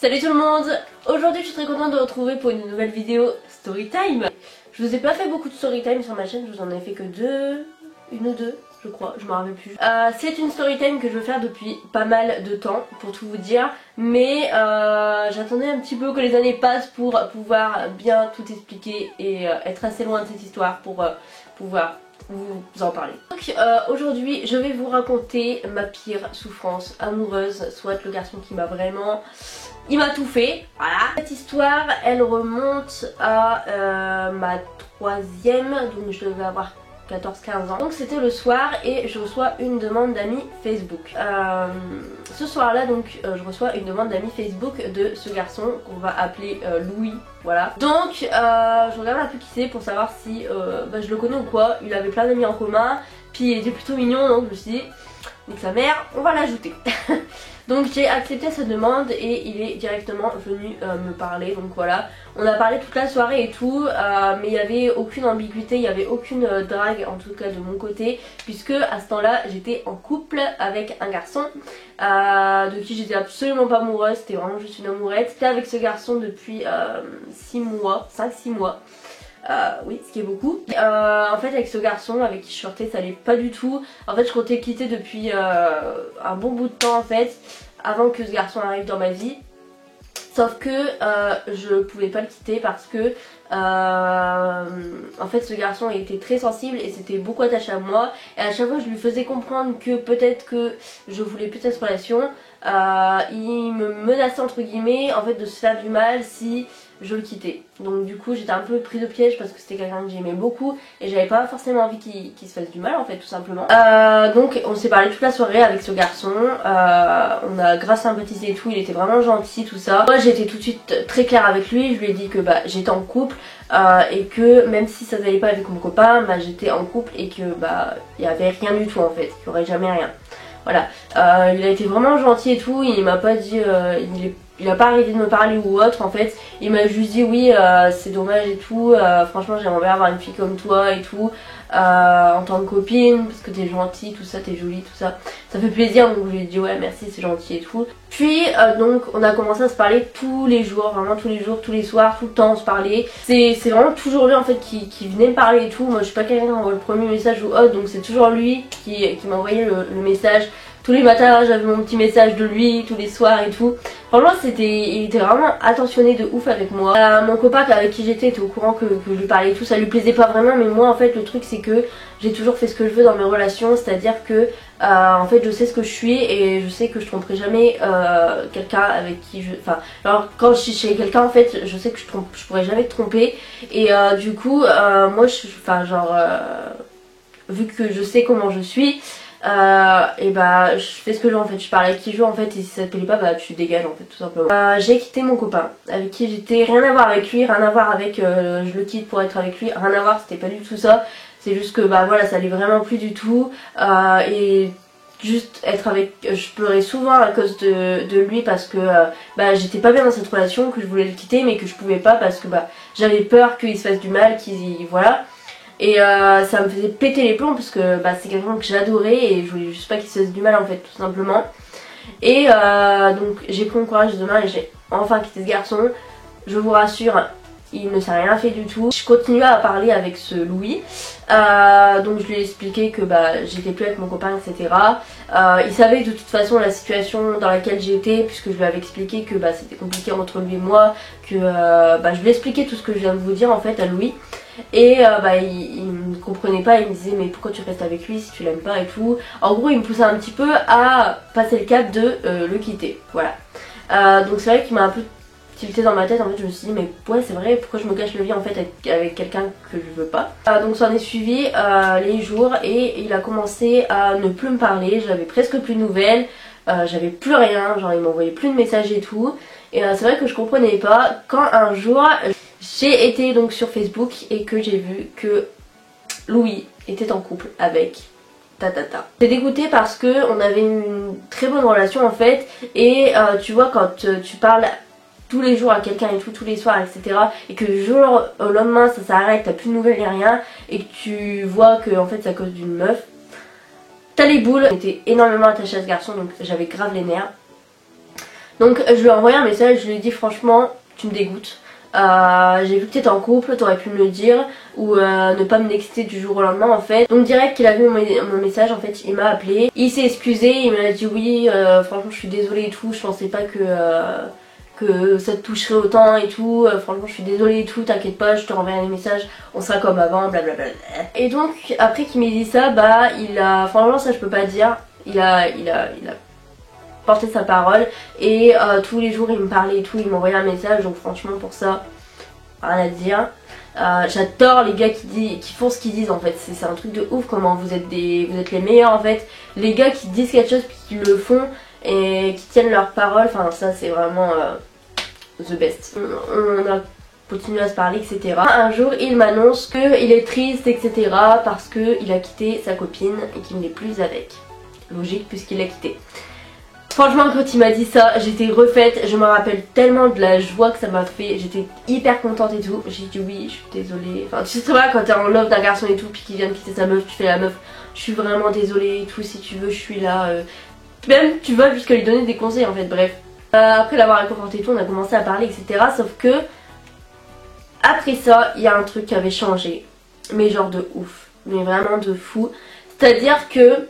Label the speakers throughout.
Speaker 1: Salut tout le monde! Aujourd'hui je suis très contente de vous retrouver pour une nouvelle vidéo Storytime. Je vous ai pas fait beaucoup de Storytime sur ma chaîne, je vous en ai fait que une ou deux je crois, je me rappelle plus. C'est une Storytime que je veux faire depuis pas mal de temps pour tout vous dire. Mais j'attendais un petit peu que les années passent pour pouvoir bien tout expliquer et être assez loin de cette histoire pour pouvoir vous en parler. Donc aujourd'hui je vais vous raconter ma pire souffrance amoureuse, soit le garçon qui m'a vraiment... il m'a tout fait, voilà. Cette histoire elle remonte à ma troisième, donc je devais avoir 14-15 ans. Donc c'était le soir et je reçois une demande d'amis Facebook. Ce soir là donc je reçois une demande d'amis Facebook de ce garçon qu'on va appeler Louis, voilà. Donc je regarde un peu qui c'est pour savoir si je le connais ou quoi. Il avait plein d'amis en commun, puis il était plutôt mignon, donc je me suis dit, nique sa mère, on va l'ajouter. Donc j'ai accepté sa demande et il est directement venu me parler, donc voilà. On a parlé toute la soirée et tout, mais il n'y avait aucune ambiguïté, il n'y avait aucune drague en tout cas de mon côté, puisque à ce temps-là j'étais en couple avec un garçon de qui j'étais absolument pas amoureuse, c'était vraiment juste une amourette. J'étais avec ce garçon depuis 5-6 mois. Oui, ce qui est beaucoup. En fait avec ce garçon avec qui je sortais ça allait pas du tout. En fait je comptais le quitter depuis un bon bout de temps en fait, avant que ce garçon arrive dans ma vie. Sauf que je pouvais pas le quitter parce que en fait ce garçon était très sensible et s'était beaucoup attaché à moi. Et à chaque fois je lui faisais comprendre que peut-être que je voulais plus de cette relation. Il me menaçait entre guillemets en fait de se faire du mal si je le quittais. Donc du coup j'étais un peu pris de piège parce que c'était quelqu'un que j'aimais beaucoup et j'avais pas forcément envie qu'il se fasse du mal en fait tout simplement. Donc on s'est parlé toute la soirée avec ce garçon, on a grave sympathisé et tout, il était vraiment gentil tout ça. Moi j'étais tout de suite très claire avec lui, je lui ai dit que j'étais en couple et que même si ça n'allait pas avec mon copain, j'étais en couple et que il y avait rien du tout en fait, il y aurait jamais rien. Voilà, il a été vraiment gentil et tout, il m'a pas dit, il a pas arrêté de me parler ou autre en fait, il m'a juste dit oui c'est dommage et tout, franchement j'aimerais bien avoir une fille comme toi et tout, en tant que copine, parce que t'es gentille, tout ça, t'es jolie, tout ça, ça fait plaisir, donc je lui ai dit ouais merci c'est gentil et tout. Puis donc on a commencé à se parler tous les jours, vraiment tous les jours, tous les soirs, tout le temps on se parlait. C'est vraiment toujours lui en fait qui venait me parler et tout, moi je suis pas quelqu'un qui envoie le premier message ou autre, donc c'est toujours lui qui m'envoyait le message. Tous les matins j'avais mon petit message de lui, tous les soirs et tout. Franchement il était vraiment attentionné de ouf avec moi. Mon copain avec qui j'étais était au courant que je lui parlais et tout, ça lui plaisait pas vraiment, mais moi en fait le truc c'est que j'ai toujours fait ce que je veux dans mes relations, c'est à dire que en fait je sais ce que je suis et je sais que je tromperai jamais quelqu'un avec qui je... Enfin alors quand je suis chez quelqu'un en fait je sais que je pourrais jamais te tromper. Et du coup moi vu que je sais comment je suis, et je fais ce que je veux en fait, je parle avec qui je veux en fait, et si ça te plaît pas tu dégages en fait tout simplement. J'ai quitté mon copain avec qui j'étais, rien à voir avec lui, rien à voir avec je le quitte pour être avec lui, rien à voir, c'était pas du tout ça. C'est juste que voilà ça allait vraiment plus du tout, et juste être avec, je pleurais souvent à cause de lui parce que j'étais pas bien dans cette relation, que je voulais le quitter mais que je pouvais pas parce que j'avais peur qu'il se fasse du mal, voilà. Et ça me faisait péter les plombs parce que c'est quelqu'un que j'adorais et je voulais juste pas qu'il se fasse du mal en fait tout simplement. Et donc j'ai pris mon courage demain et j'ai enfin quitté ce garçon. Je vous rassure, il ne s'est rien fait du tout. Je continuais à parler avec ce Louis, donc je lui ai expliqué que j'étais plus avec mon copain etc. Il savait de toute façon la situation dans laquelle j'étais, puisque je lui avais expliqué que c'était compliqué entre lui et moi, que je lui ai expliqué tout ce que je viens de vous dire en fait à Louis. Et il me comprenait pas, il me disait mais pourquoi tu restes avec lui si tu l'aimes pas et tout. En gros il me poussait un petit peu à passer le cap de le quitter, voilà. Donc c'est vrai qu'il m'a un peu tilté dans ma tête, en fait je me suis dit mais ouais c'est vrai, pourquoi je me gâche le vie en fait avec quelqu'un que je veux pas. Donc ça en est suivi les jours et il a commencé à ne plus me parler, j'avais presque plus de nouvelles, j'avais plus rien, genre il m'envoyait plus de messages et tout. Et c'est vrai que je comprenais pas quand un jour j'ai été donc sur Facebook et que j'ai vu que Louis était en couple avec Tatata. J'étais dégoûtée parce que on avait une très bonne relation en fait, et tu vois quand tu parles tous les jours à quelqu'un et tout, tous les soirs etc, et que du jour au lendemain ça s'arrête, t'as plus de nouvelles ni rien, et que tu vois que en fait c'est à cause d'une meuf, t'as les boules. J'étais énormément attachée à ce garçon donc j'avais grave les nerfs. Donc je lui ai envoyé un message, je lui ai dit franchement tu me dégoûtes. J'ai vu que t'étais en couple, t'aurais pu me le dire ou ne pas me nexter du jour au lendemain en fait. Donc direct qu'il a vu mon message en fait, il m'a appelé, il s'est excusé, il m'a dit oui franchement je suis désolée et tout, je pensais pas que ça te toucherait autant et tout, franchement je suis désolée et tout, t'inquiète pas, je te renverrai des messages, on sera comme avant, blablabla. Et donc après qu'il m'ait dit ça, bah il a, franchement ça je peux pas dire, il a porté sa parole et tous les jours il me parlait et tout, il m'envoyait un message, donc franchement pour ça, rien à dire. J'adore les gars qui font ce qu'ils disent en fait, c'est un truc de ouf comment vous êtes les meilleurs en fait, les gars qui disent quelque chose puis qui le font et qui tiennent leur parole, enfin ça c'est vraiment the best. On a continué à se parler etc. Un jour il m'annonce qu'il est triste etc parce qu'il a quitté sa copine et qu'il n'est plus avec. Logique puisqu'il l'a quitté. Franchement quand il m'a dit ça j'étais refaite, je me rappelle tellement de la joie que ça m'a fait, j'étais hyper contente et tout, j'ai dit oui je suis désolée, enfin tu sais pas quand t'es en love d'un garçon et tout puis qu'il vient de quitter sa meuf, tu fais la meuf, je suis vraiment désolée et tout, si tu veux je suis là, même tu vas jusqu'à lui donner des conseils en fait, bref. Après l'avoir réconforté et tout on a commencé à parler etc, sauf que après ça il y a un truc qui avait changé, mais genre de ouf, mais vraiment de fou, c'est à dire que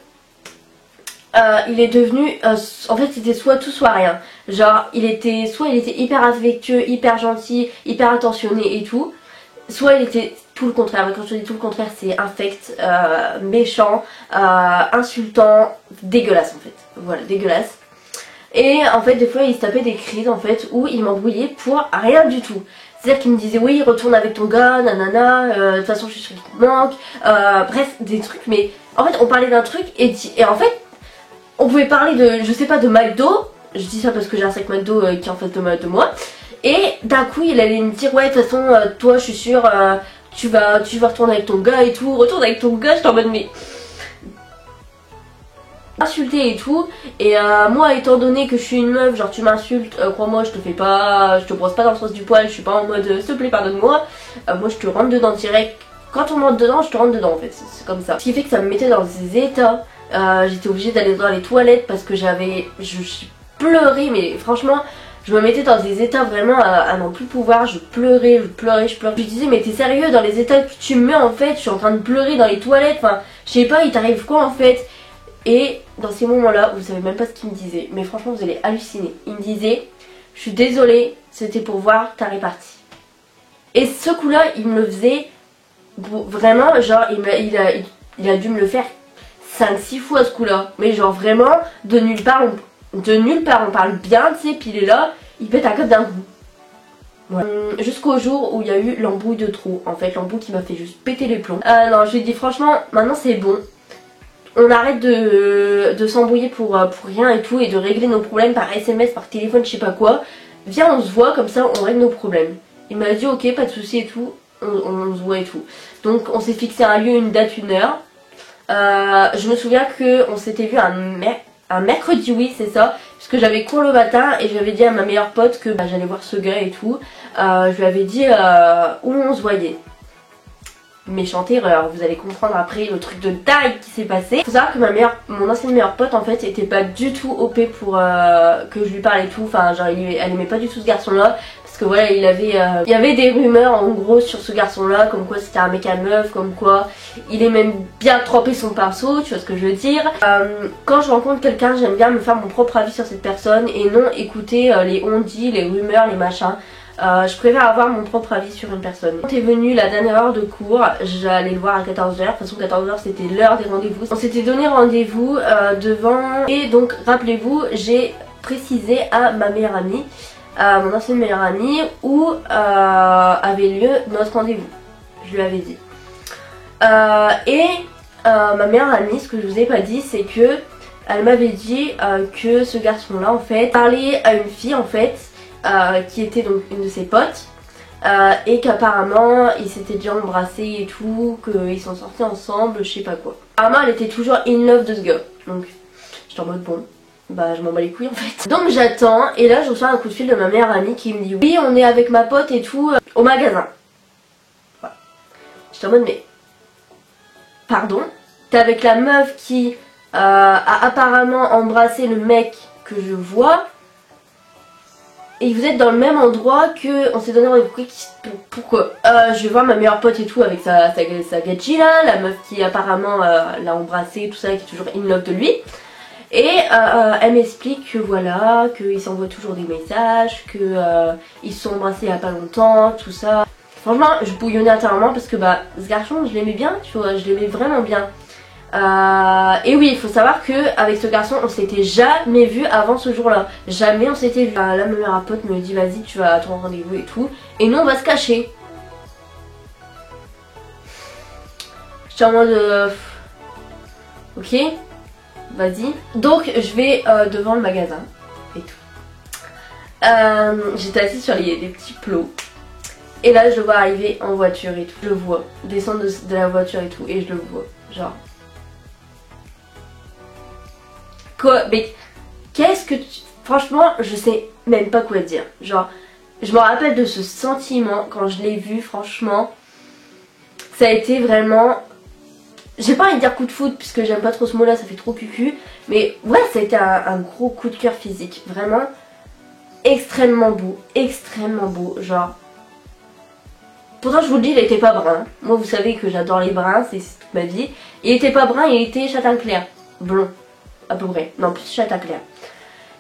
Speaker 1: il est devenu, en fait c'était soit tout soit rien, genre il était hyper affectueux, hyper gentil, hyper attentionné et tout, soit il était tout le contraire. Quand je dis tout le contraire c'est infect, méchant, insultant, dégueulasse en fait, voilà dégueulasse. Et en fait des fois il se tapait des crises en fait où il m'embrouillait pour rien du tout. C'est-à-dire qu'il me disait oui retourne avec ton gars, nanana, de toute façon je suis sûre qu'il te manque, bref des trucs, mais en fait on parlait d'un truc et en fait on pouvait parler de, je sais pas, de McDo, je dis ça parce que j'ai un sac McDo qui est en face de moi, et d'un coup il allait me dire ouais de toute façon toi je suis sûre tu vas retourner avec ton gars et tout, retourne avec ton gars, j'étais en mode mais insulter et tout, et moi étant donné que je suis une meuf, genre tu m'insultes, crois-moi je te brosse pas dans le sens du poil, je suis pas en mode s'il te plaît pardonne-moi, moi je te rentre dedans direct, quand on me rentre dedans je te rentre dedans en fait, c'est comme ça. Ce qui fait que ça me mettait dans des états. J'étais obligée d'aller dans les toilettes parce que je pleurais, mais franchement je me mettais dans des états vraiment à n'en plus pouvoir, je pleurais. Je disais mais t'es sérieux dans les états que tu me mets en fait, je suis en train de pleurer dans les toilettes, enfin je sais pas il t'arrive quoi en fait. Et dans ces moments là vous savez même pas ce qu'il me disait, mais franchement vous allez halluciner, il me disait je suis désolée c'était pour voir ta répartie. Et ce coup là il me le faisait vraiment, genre il a dû me le faire 5-6 fois ce coup là, mais genre vraiment de nulle part on parle bien tu sais, puis il est là, il pète un câble d'un coup. Ouais. Jusqu'au jour où il y a eu l'embrouille de trop, en fait l'embrouille qui m'a fait juste péter les plombs. Non je lui ai dit franchement maintenant c'est bon, on arrête de s'embrouiller pour rien et tout, et de régler nos problèmes par SMS, par téléphone, je sais pas quoi, viens on se voit comme ça on règle nos problèmes. Il m'a dit ok pas de soucis et tout, on se voit et tout. Donc on s'est fixé un lieu, une date, une heure. Je me souviens qu'on s'était vu un mercredi, oui c'est ça, puisque j'avais cours le matin et j'avais dit à ma meilleure pote que j'allais voir ce gars et tout. Je lui avais dit où on se voyait. Méchante erreur, vous allez comprendre après le truc de dingue qui s'est passé. Faut savoir que mon ancienne meilleure pote en fait était pas du tout OP pour que je lui parle et tout, enfin genre elle aimait pas du tout ce garçon là. Parce que voilà il y avait des rumeurs en gros sur ce garçon là, comme quoi c'était un mec à meuf, comme quoi il aimait même bien tremper son pinceau, tu vois ce que je veux dire. Quand je rencontre quelqu'un j'aime bien me faire mon propre avis sur cette personne et non écouter les on-dit, les rumeurs, les machins. Je préfère avoir mon propre avis sur une personne. Quand est venue la dernière heure de cours, j'allais le voir à 14h, de toute façon 14h c'était l'heure des rendez-vous. On s'était donné rendez-vous devant, et donc rappelez-vous j'ai précisé à ma meilleure amie, à mon ancienne meilleure amie, où avait lieu notre rendez-vous. Je lui avais dit. Ma meilleure amie, ce que je vous ai pas dit, c'est que elle m'avait dit que ce garçon là en fait parlait à une fille en fait qui était donc une de ses potes, et qu'apparemment ils s'étaient déjà embrassés et tout, qu'ils sont sortis ensemble, je sais pas quoi. Apparemment elle était toujours in love de ce gars, donc j'étais en mode bon bah je m'en bats les couilles en fait. Donc j'attends et là je reçois un coup de fil de ma meilleure amie qui me dit oui on est avec ma pote et tout au magasin. Voilà. J'étais en mode mais pardon, t'es avec la meuf qui a apparemment embrassé le mec que je vois, et vous êtes dans le même endroit que on s'est donné rendez-vous. Pourquoi je vais voir ma meilleure pote et tout avec sa gadji là, la meuf qui apparemment l'a embrassé tout ça, qui est toujours in love de lui. Et elle m'explique que voilà, qu'ils s'envoient toujours des messages, que ils se sont embrassés il y a pas longtemps, tout ça. Franchement, je bouillonnais intérieurement parce que bah ce garçon, je l'aimais bien, tu vois, je l'aimais vraiment bien. Et oui, il faut savoir que avec ce garçon, on s'était jamais vu avant ce jour-là. Jamais on s'était vu. Là, ma meilleure pote me dit vas-y, tu vas à ton rendez-vous et tout. Et nous, on va se cacher. J'étais en mode ok, vas-y. Donc, je vais devant le magasin et tout. J'étais assise sur des petits plots. Et là, je le vois arriver en voiture et tout. Je le vois descendre de la voiture et tout. Et je le vois, genre. Quoi? Mais qu'est-ce que tu... Franchement, je sais même pas quoi dire. Genre, je me rappelle de ce sentiment quand je l'ai vu, franchement. Ça a été vraiment... J'ai pas envie de dire coup de foudre puisque j'aime pas trop ce mot-là, ça fait trop cucu. Mais ouais, ça a été un gros coup de cœur physique. Vraiment extrêmement beau. Extrêmement beau. Genre... Pourtant, je vous le dis, il était pas brun. Moi, vous savez que j'adore les bruns, c'est toute ma vie. Il était pas brun, il était châtain clair. Blond. À peu près, non plus châtain clair.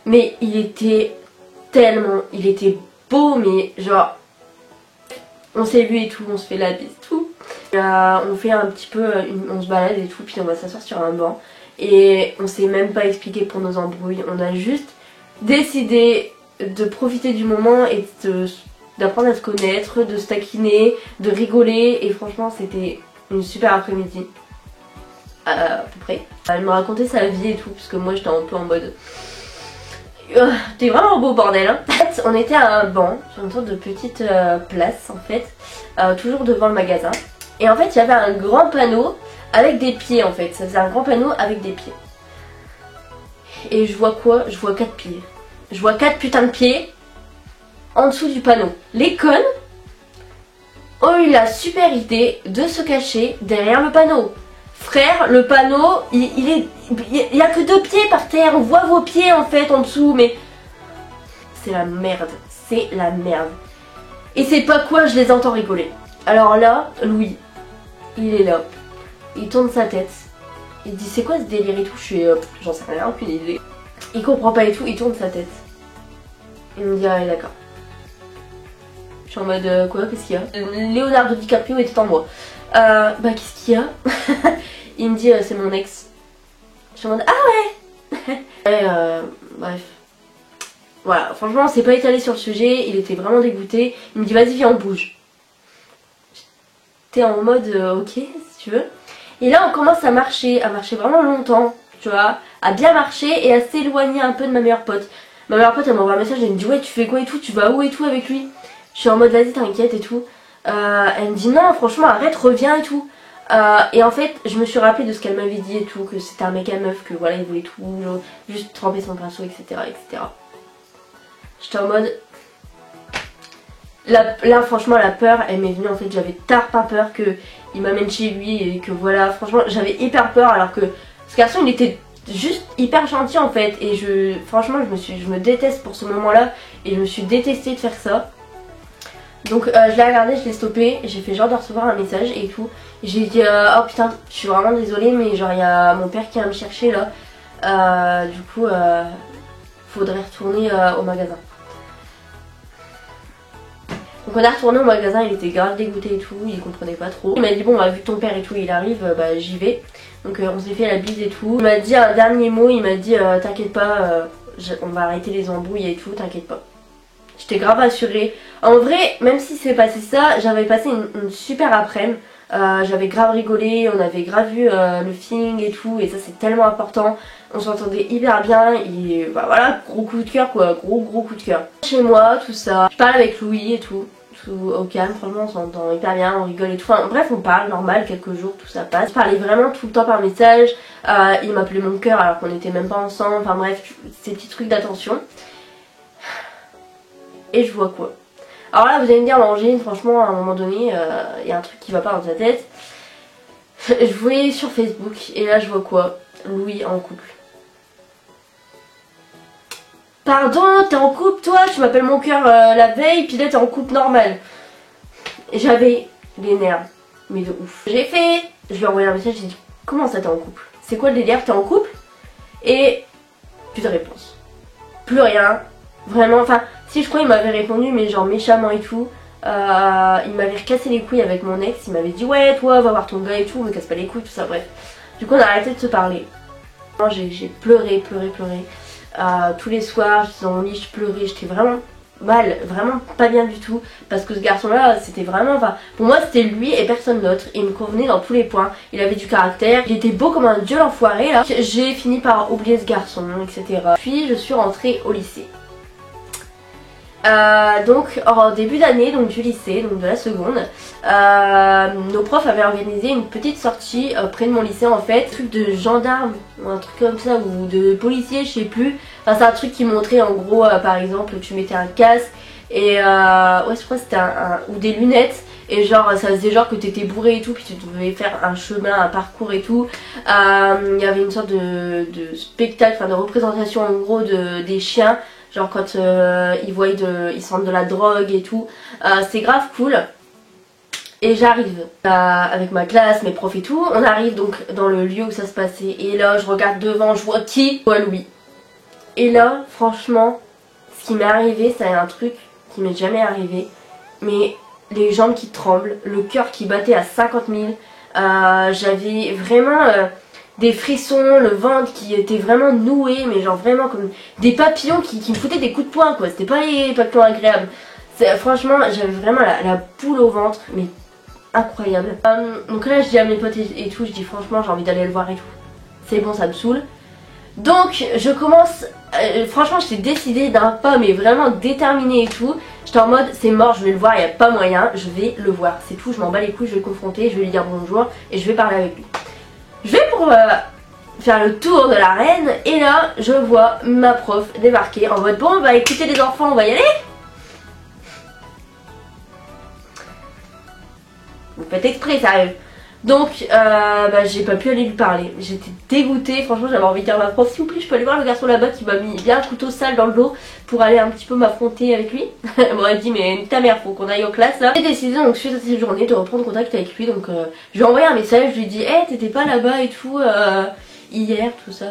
Speaker 1: Mais il était tellement, il était beau, mais genre, on s'est vu et tout, on se fait la bise tout. On fait un petit peu, on se balade et tout, puis on va s'asseoir sur un banc. Et on s'est même pas expliqué pour nos embrouilles, on a juste décidé de profiter du moment et d'apprendre à se connaître, de se taquiner, de rigoler. Et franchement, c'était une super après-midi. À peu près. Elle me racontait sa vie et tout, parce que moi j'étais un peu en mode t'es vraiment beau bordel hein. En fait, on était à un banc, sur une sorte de petite place en fait, toujours devant le magasin. Et en fait il y avait un grand panneau avec des pieds en fait, ça faisait un grand panneau avec des pieds. Et je vois quoi? Je vois 4 pieds. Je vois 4 putains de pieds en dessous du panneau. Les connes ont eu la super idée de se cacher derrière le panneau. Frère, le panneau, il y a que 2 pieds par terre, on voit vos pieds en fait en dessous, mais c'est la merde, c'est la merde. Et c'est pas quoi, je les entends rigoler. Alors là, Louis, il est là, il tourne sa tête, il dit c'est quoi ce délire et tout, je suis j'en sais rien, aucune idée. Il comprend pas et tout, il tourne sa tête. Il me dit ah d'accord. Je suis en mode quoi, qu'est-ce qu'il y a? Leonardo DiCaprio était en moi. Bah qu'est-ce qu'il y a? Il me dit c'est mon ex. Je suis en mode ah ouais. Et bref. Voilà, franchement on s'est pas étalé sur le sujet, il était vraiment dégoûté. Il me dit vas-y viens on bouge. T'es en mode ok si tu veux. Et là on commence à marcher vraiment longtemps, tu vois, à bien marcher et à s'éloigner un peu de ma meilleure pote. Ma meilleure pote elle m'envoie un message, elle me dit ouais tu fais quoi et tout, tu vas où et tout avec lui. Je suis en mode vas-y t'inquiète et tout. Elle me dit non franchement arrête, reviens et tout. Et en fait je me suis rappelé de ce qu'elle m'avait dit et tout, que c'était un mec à meuf, que voilà il voulait tout, juste tremper son pinceau etc. etc. J'étais en mode... Là franchement la peur elle m'est venue en fait, j'avais tard pas peur qu'il m'amène chez lui et que voilà, franchement j'avais hyper peur alors que ce garçon il était juste hyper gentil en fait et franchement je me déteste pour ce moment là et je me suis détestée de faire ça. Donc je l'ai regardé, je l'ai stoppé, j'ai fait genre de recevoir un message et tout. J'ai dit oh putain je suis vraiment désolée mais genre il y a mon père qui vient me chercher là. Du coup faudrait retourner au magasin. Donc on est retourné au magasin, il était grave dégoûté et tout, il comprenait pas trop. Il m'a dit bon bah vu que ton père et tout il arrive, bah j'y vais. Donc on s'est fait la bise et tout. Il m'a dit un dernier mot, il m'a dit t'inquiète pas, on va arrêter les embrouilles et tout, t'inquiète pas. J'étais grave assurée. En vrai, même si c'est passé ça, j'avais passé une super après-midi. J'avais grave rigolé, on avait grave vu le feeling et tout, et ça c'est tellement important. On s'entendait hyper bien, et bah voilà, gros coup de cœur quoi, gros coup de cœur. Chez moi, tout ça, je parle avec Louis et tout au calme, franchement on s'entend hyper bien, on rigole et tout. Enfin bref, on parle normal, quelques jours, tout ça passe. Je parlais vraiment tout le temps par message, il m'appelait mon cœur alors qu'on n'était même pas ensemble, enfin bref, ces petits trucs d'attention. Et je vois quoi? Alors là vous allez me dire Angéline, franchement à un moment donné il y a un truc qui va pas dans ta tête. Je voyais sur Facebook et là je vois quoi? Louis en couple. pardon, t'es en couple toi? Tu m'appelles mon cœur la veille, puis là t'es en couple normal. J'avais les nerfs, mais de ouf. J'ai fait, je lui ai envoyé un message, j'ai dit comment ça t'es en couple? C'est quoi le délire, t'es en couple? Et plus de réponse. Plus rien. Vraiment, enfin, si je crois il m'avait répondu, mais genre méchamment et tout. Il m'avait recassé les couilles avec mon ex, il m'avait dit ouais toi va voir ton gars et tout, me casse pas les couilles, tout ça, bref. Du coup on a arrêté de se parler. J'ai pleuré. Tous les soirs, j'étais dans mon lit, je pleurais, j'étais vraiment mal, vraiment pas bien du tout. Parce que ce garçon là, c'était vraiment, enfin, pour moi c'était lui et personne d'autre. Il me convenait dans tous les points, il avait du caractère, il était beau comme un dieu l'enfoiré là. J'ai fini par oublier ce garçon, etc. Puis je suis rentrée au lycée. Donc en début d'année donc du lycée, donc de la seconde, nos profs avaient organisé une petite sortie près de mon lycée en fait, un truc de gendarme ou un truc comme ça ou de policier, je sais plus. Enfin c'est un truc qui montrait en gros par exemple tu mettais un casque et ouais je crois que c'était ou des lunettes et genre ça faisait genre que t'étais bourré et tout puis tu devais faire un chemin, un parcours et tout. Il y avait une sorte de spectacle, enfin de représentation en gros des chiens. Genre quand ils sentent de la drogue et tout. C'est grave cool. Et j'arrive avec ma classe, mes profs et tout. On arrive donc dans le lieu où ça se passait. Et là je regarde devant, je vois qui? Je vois Louis. Et là franchement, ce qui m'est arrivé, c'est un truc qui m'est jamais arrivé. Mais les jambes qui tremblent, le cœur qui battait à 50 000. J'avais vraiment... des frissons, le ventre qui était vraiment noué, mais genre vraiment comme des papillons qui me foutaient des coups de poing quoi, c'était pas les papillons agréables. Franchement j'avais vraiment la boule au ventre, mais incroyable. Donc là je dis à mes potes et tout, je dis franchement j'ai envie d'aller le voir et tout. C'est bon, ça me saoule. Donc je commence, franchement j'étais décidée d'un pas mais vraiment déterminée et tout. J'étais en mode c'est mort, je vais le voir, il n'y a pas moyen, je vais le voir, c'est tout, je m'en bats les couilles, je vais le confronter, je vais lui dire bonjour et je vais parler avec lui. Je vais pour faire le tour de l'arène et là je vois ma prof débarquer en mode bon bah écoutez les enfants on va y aller. Vous faites exprès ça arrive. Donc bah, j'ai pas pu aller lui parler. J'étais dégoûtée, franchement j'avais envie de dire à ma prof s'il vous plaît je peux aller voir le garçon là-bas qui m'a mis bien un couteau sale dans le dos pour aller un petit peu m'affronter avec lui. Elle m'aurait dit mais ta mère faut qu'on aille aux classes là. J'ai décidé donc suite à cette journée de reprendre contact avec lui, donc je lui ai envoyé un message, je lui ai dit hey t'étais pas là-bas et tout hier tout ça.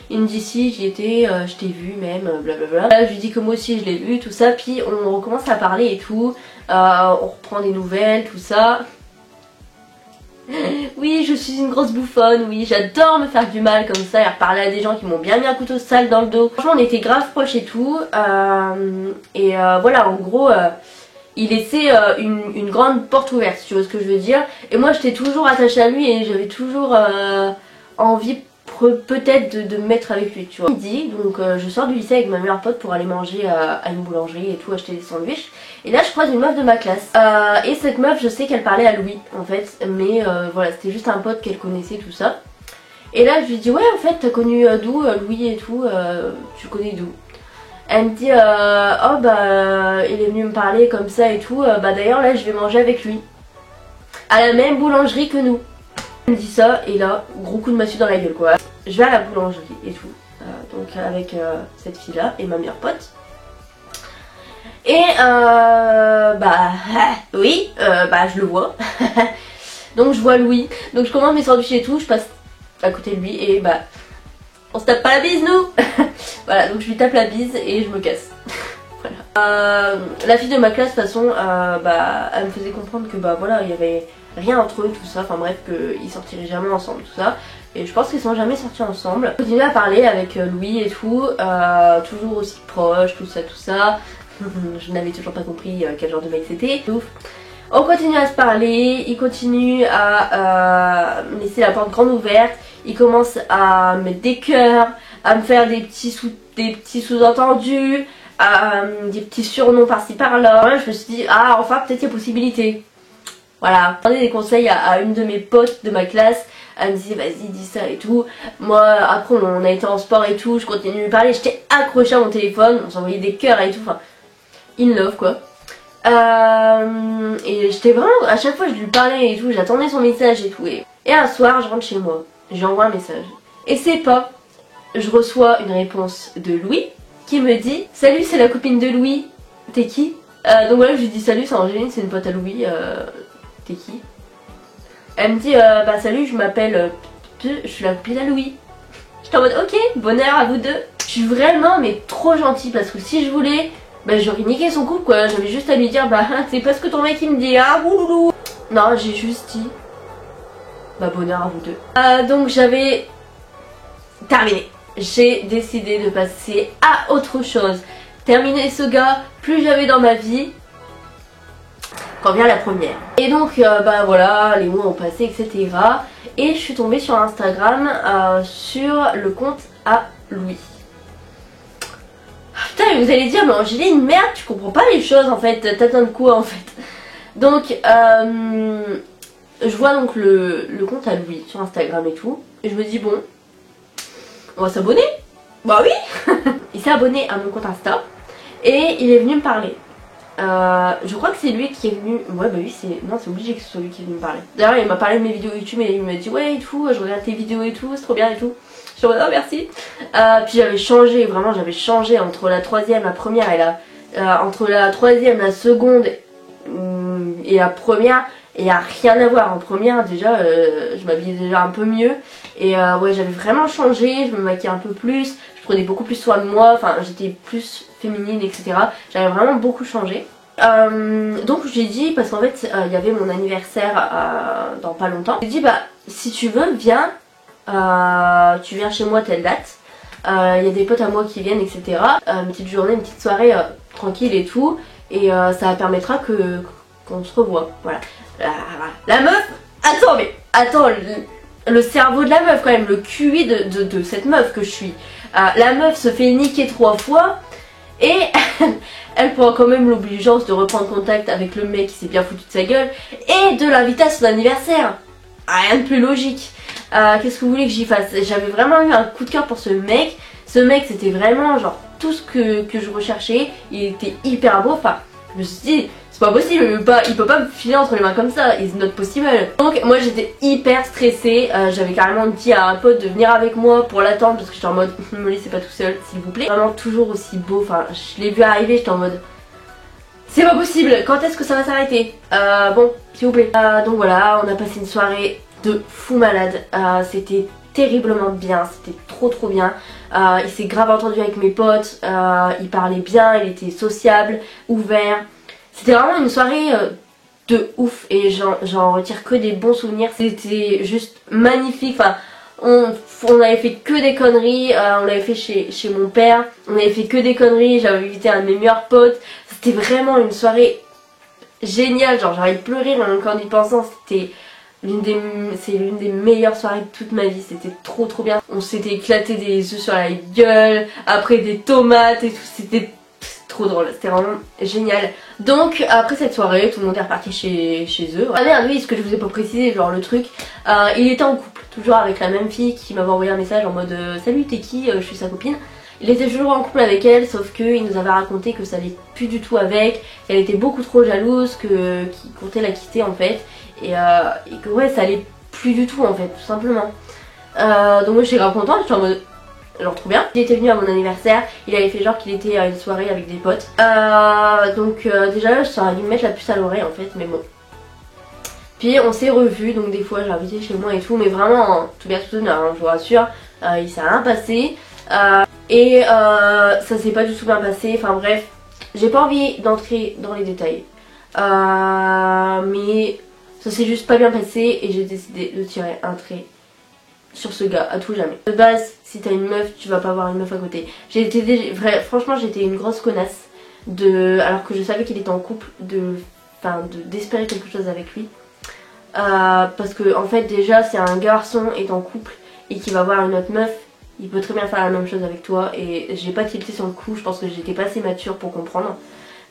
Speaker 1: Il me dit si j'y étais, je t'ai vu même blablabla. Je lui dis que moi aussi je l'ai vu tout ça, puis on recommence à parler et tout, on reprend des nouvelles tout ça. Oui, je suis une grosse bouffonne, oui, j'adore me faire du mal comme ça et reparler à des gens qui m'ont bien mis un couteau sale dans le dos. Franchement, on était grave proches et tout. Voilà, en gros, il laissait une grande porte ouverte, si tu vois ce que je veux dire. Et moi, j'étais toujours attachée à lui et j'avais toujours envie peut-être de me mettre avec lui, tu vois. Midi, donc je sors du lycée avec ma meilleure pote pour aller manger à une boulangerie et tout, acheter des sandwichs. Et là je croise une meuf de ma classe et cette meuf je sais qu'elle parlait à Louis en fait, mais voilà c'était juste un pote qu'elle connaissait tout ça. Et là je lui dis ouais en fait t'as connu d'où Louis et tout, tu connais d'où? Elle me dit oh bah il est venu me parler comme ça et tout, bah d'ailleurs là je vais manger avec lui à la même boulangerie que nous. Elle me dit ça et là gros coup de massue dans la gueule quoi. Je vais à la boulangerie et tout, donc avec cette fille là et ma meilleure pote. Et oui, je le vois. Donc je vois Louis. Donc je commande mes sandwichs et tout, je passe à côté de lui et bah on se tape pas la bise nous. Voilà, donc je lui tape la bise et je me casse. Voilà. La fille de ma classe de toute façon, elle me faisait comprendre que bah voilà, il y avait rien entre eux, tout ça, enfin bref, qu'ils sortiraient jamais ensemble, tout ça. Et je pense qu'ils sont jamais sortis ensemble. Je continue à parler avec Louis et tout, toujours aussi proche, tout ça. Je n'avais toujours pas compris quel genre de mec c'était. Ouf. On continue à se parler, il continue à me laisser la porte grande ouverte, il commence à mettre des cœurs, à me faire des petits sous-entendus, des petits surnoms par-ci par-là. Je me suis dit, ah enfin peut-être il y a possibilité. Voilà, j'ai demandé des conseils à une de mes potes de ma classe, elle me disait vas-y dis ça et tout. Moi après on a été en sport et tout, je continue de lui parler, j'étais accrochée à mon téléphone, on s'envoyait des cœurs et tout, enfin in love quoi. Et j'étais vraiment, à chaque fois je lui parlais et tout, j'attendais son message et tout. Et un soir je rentre chez moi, j'envoie un message. Et c'est pas, je reçois une réponse de Louis qui me dit salut, c'est la copine de Louis, t'es qui? Donc voilà, je lui dis salut, c'est Angéline, c'est une pote à Louis, t'es qui? Elle me dit bah salut, je m'appelle je suis la copine à Louis. J'étais en mode ok, bonheur à vous deux. Je suis vraiment mais trop gentille parce que si je voulais, bah j'aurais niqué son couple quoi. J'avais juste à lui dire bah c'est pas ce que ton mec il me dit, ah bouloulou. Non, j'ai juste dit bah bonheur à vous deux. Donc j'avais terminé. J'ai décidé de passer à autre chose. Terminer ce gars, plus jamais dans ma vie. Quand vient la première. Et donc bah voilà, les mois ont passé, etc. Et je suis tombée sur Instagram sur le compte à Louis. Putain, vous allez dire mais Angéline, merde, tu comprends pas les choses en fait, t'attends de quoi en fait. Donc je vois donc le compte à Louis sur Instagram et tout. Et je me dis bon, on va s'abonner. Bah oui. Il s'est abonné à mon compte Insta et il est venu me parler. Je crois que c'est lui qui est venu. Ouais bah oui, c'est obligé que ce soit lui qui est venu me parler. D'ailleurs il m'a parlé de mes vidéos YouTube et il m'a dit ouais et tout, je regarde tes vidéos et tout, c'est trop bien et tout. Je suis en mode oh merci. Puis j'avais changé, vraiment j'avais changé entre la troisième, la première et entre la troisième, la seconde et la première. Et il n'y a rien à voir. En première déjà je m'habillais déjà un peu mieux. Et ouais j'avais vraiment changé, je me maquillais un peu plus, je prenais beaucoup plus soin de moi, enfin j'étais plus féminine etc. J'avais vraiment beaucoup changé. Donc j'ai dit, parce qu'en fait il y avait mon anniversaire dans pas longtemps. J'ai dit bah si tu veux viens, tu viens chez moi telle date. Il y a des potes à moi qui viennent etc. Une petite journée, une petite soirée tranquille et tout. Et ça permettra qu'on se revoie. Voilà. La meuf, attends, le cerveau de la meuf quand même, le QI de cette meuf que je suis. La meuf se fait niquer 3 fois et elle prend quand même l'obligeance de reprendre contact avec le mec qui s'est bien foutu de sa gueule et de l'inviter à son anniversaire. Rien de plus logique. Qu'est-ce que vous voulez que j'y fasse? J'avais vraiment eu un coup de cœur pour ce mec. Ce mec c'était vraiment genre tout ce que je recherchais. Il était hyper beau, enfin je me suis dit c'est pas possible, il peut pas me filer entre les mains comme ça, it's not possible. Donc moi j'étais hyper stressée, j'avais carrément dit à un pote de venir avec moi pour l'attendre parce que j'étais en mode ne me laissez pas tout seul s'il vous plaît. Vraiment toujours aussi beau, enfin je l'ai vu arriver, j'étais en mode c'est pas possible, quand est-ce que ça va s'arrêter? Bon s'il vous plaît. Donc voilà, on a passé une soirée de fou malade, c'était terriblement bien, c'était trop bien. Il s'est grave entendu avec mes potes, il parlait bien, il était sociable, ouvert. C'était vraiment une soirée de ouf et j'en retire que des bons souvenirs. C'était juste magnifique. Enfin, on avait fait que des conneries, on l'avait fait chez mon père, on avait fait que des conneries, j'avais invité un de mes meilleurs potes. C'était vraiment une soirée géniale, genre j'arrive de pleurer même quand y pensant. C'était l'une des meilleures soirées de toute ma vie, c'était trop bien. On s'était éclaté des œufs sur la gueule, après des tomates et tout, c'était trop drôle, c'était vraiment génial. Donc après cette soirée, tout le monde est reparti chez eux. Ah merde oui, ce que je vous ai pas précisé, genre le truc, il était en couple, toujours avec la même fille qui m'avait envoyé un message en mode salut t'es qui, je suis sa copine. Il était toujours en couple avec elle, sauf qu'il nous avait raconté que ça allait plus du tout avec, qu'elle était beaucoup trop jalouse, qu'il comptait la quitter en fait, et que ouais ça allait plus du tout en fait, tout simplement. Donc moi j'étais grave contente, j'étais en mode genre trop bien. Il était venu à mon anniversaire, il avait fait genre qu'il était à une soirée avec des potes. Donc déjà ça aurait dû me mettre la puce à l'oreille en fait, mais bon. Puis on s'est revus, donc des fois j'ai invité chez moi et tout, mais vraiment tout bien tout honneur, hein, je vous rassure, il s'est rien passé. Et ça s'est pas du tout bien passé, enfin bref, j'ai pas envie d'entrer dans les détails. Mais ça s'est juste pas bien passé et j'ai décidé de tirer un trait sur ce gars à tout jamais. De base, si t'as une meuf, tu vas pas avoir une meuf à côté. Franchement j'étais une grosse connasse alors que je savais qu'il était en couple, d'espérer quelque chose avec lui. Parce que en fait déjà si un garçon est en couple et qu'il va voir une autre meuf, il peut très bien faire la même chose avec toi et j'ai pas tilté sur le coup, je pense que j'étais pas assez mature pour comprendre.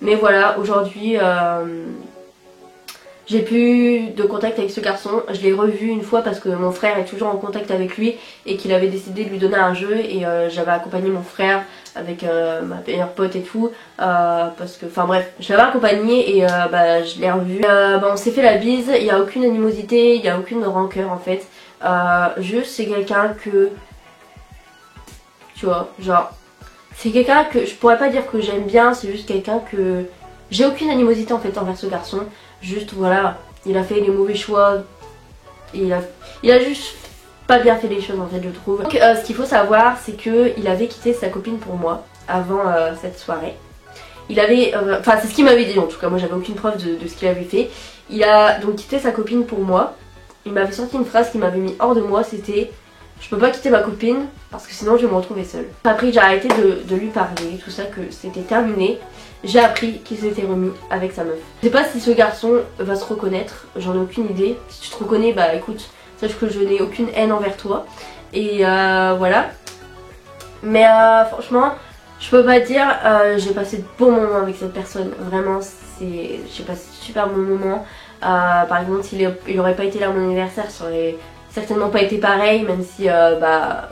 Speaker 1: Mais voilà, aujourd'hui j'ai plus de contact avec ce garçon, je l'ai revu une fois parce que mon frère est toujours en contact avec lui et qu'il avait décidé de lui donner un jeu et j'avais accompagné mon frère avec ma meilleure pote et tout parce que, enfin bref, je l'avais accompagné et je l'ai revu. On s'est fait la bise, il n'y a aucune animosité, il n'y a aucune rancœur en fait. Juste c'est quelqu'un que, tu vois, genre c'est quelqu'un que je pourrais pas dire que j'aime bien, c'est juste quelqu'un que j'ai aucune animosité en fait envers ce garçon. Juste voilà, il a fait les mauvais choix, il a juste pas bien fait les choses en fait je trouve. Donc ce qu'il faut savoir c'est que il avait quitté sa copine pour moi avant cette soirée. Il avait, enfin c'est ce qu'il m'avait dit en tout cas, moi j'avais aucune preuve de ce qu'il avait fait. Il a donc quitté sa copine pour moi. Il m'avait sorti une phrase qui m'avait mis hors de moi, c'était je peux pas quitter ma copine parce que sinon je vais me retrouver seule. Après j'ai arrêté de lui parler, tout ça, que c'était terminé. J'ai appris qu'il s'était remis avec sa meuf. Je sais pas si ce garçon va se reconnaître, j'en ai aucune idée. Si tu te reconnais, bah écoute, sache que je n'ai aucune haine envers toi. Et voilà. Mais franchement, je peux pas dire, j'ai passé de bons moments avec cette personne. Vraiment, j'ai passé de super bons moments. Par exemple, s'il aurait pas été là à mon anniversaire, ça aurait certainement pas été pareil, même si bah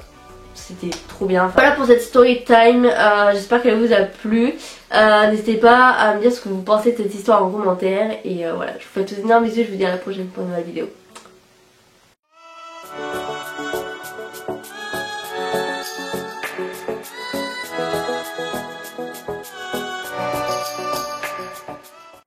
Speaker 1: c'était trop bien. Voilà pour cette story time, j'espère qu'elle vous a plu. N'hésitez pas à me dire ce que vous pensez de cette histoire en commentaire. Et voilà, je vous fais tous d'énormes bisous, je vous dis à la prochaine pour une nouvelle vidéo.